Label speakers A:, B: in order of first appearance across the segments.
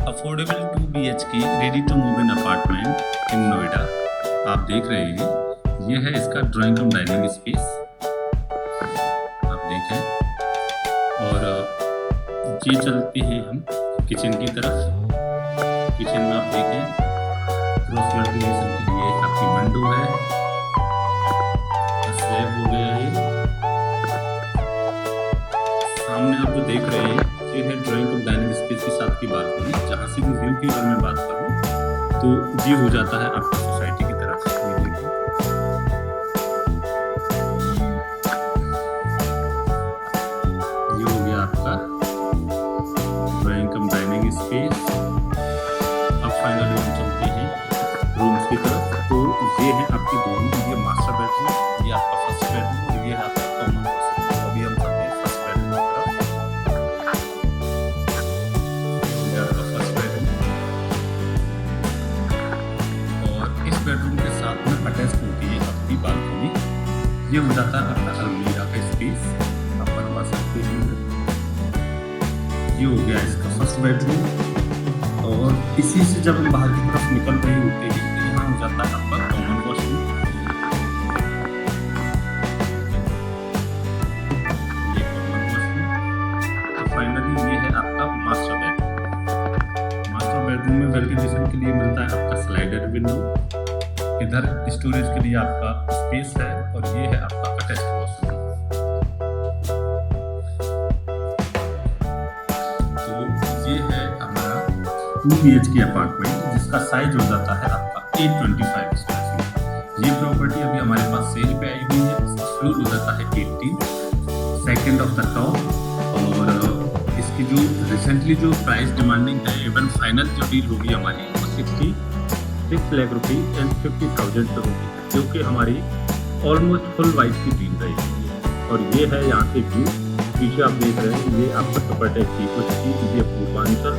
A: Affordable 2 BHK ready to move in apartment in Noida आप देख रहे हैं। यह है इसका ड्राइंग रूम डाइनिंग स्पेस आप देखें। और ये चलते हैं हम किचन की तरफ। किचन में आप देखें क्रॉस वेंटिलेशन के लिए आपकी विंडो है, स्लैब हो गया है। सामने आप जो देख रहे हैं ये है ड्राइंग रूम डाइनिंग स्पेस के साथ की बालकनी। जहाँ से भी व्यू की अगर मैं बात करूँ तो ये हो जाता है आपका सोसाइटी की तरफ। ये देखिए ये हो गया आपका ड्राइंग रूम डाइनिंग स्पेस। अब फाइनली हम चलते हैं रूम्स की तरफ। तो ये है आपकी दो रूम, ये मास्टर बेडरूम, ये आपका फर्स्ट बेडरूम और ये है आपका कॉमन वॉशरूम। तो अभी हम चलते हैं फर्स्ट बेडरूम की तरफ। बेडरूम के साथ में अटैच होती है आपकी बालकनी। ये हो जाता है आपका अलमीरा का स्पेस, आप बनवा सकते हैं। ये हो गया इसका फर्स्ट बेडरूम। और इसी से जब हम बाहर की तरफ निकल रहे होते हैं तो यहाँ हो जाता है आपका कॉमन वॉशरूम। ये कॉमन वॉशरूम। तो फाइनली ये है आपका मास्टर बेडरूम। मास्टर बेडरूम में वेंटिलेशन के लिए मिलता है आपका स्लाइडर विंडो। इधर स्टोरेज के लिए आपका स्पेस है और ये है आपका अटैच्ड वॉशरूम। तो ये है हमारा 2 BHK अपार्टमेंट जिसका साइज हो जाता है आपका 825 स्क्वायर फीट। ये प्रॉपर्टी अभी हमारे पास सेल पे आई हुई है। इसका फ्लोर हो जाता है 18, सेकेंड ऑफ द टॉप। और इसकी जो रिसेंटली जो प्राइस डिमांडिंग है, इवन फाइनल जो डील होगी हमारी वो 6 लाख रुपीज़ एंड 50,000 रुपीज़, जो कि हमारी ऑलमोस्ट फुल वाइज की डील रहेगी। और ये है यहाँ से व्यू। पीछे आप देख रहे हैं ये आपका सुपर टेक की कुछ चीज़, ये पूर्वांचल।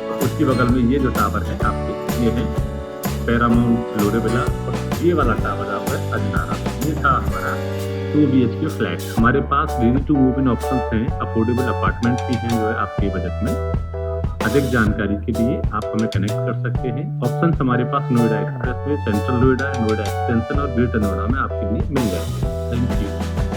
A: और उसके बगल में ये जो टावर है आपके, ये है पैरामाउंट लोरेविला। और ये वाला टावर आपका अजनारा। ये था हमारा 2 BHK फ्लैट। हमारे पास ready to move in option हैं, अफोर्डेबल अपार्टमेंट भी हैं जो है आपके बजट में। अधिक जानकारी के लिए आप हमें कनेक्ट कर सकते हैं। ऑप्शन हमारे पास Noida express way, central Noida, Noida extension और ग्रेटर नोएडा में आपके लिए मिल जाएंगे। Thank you.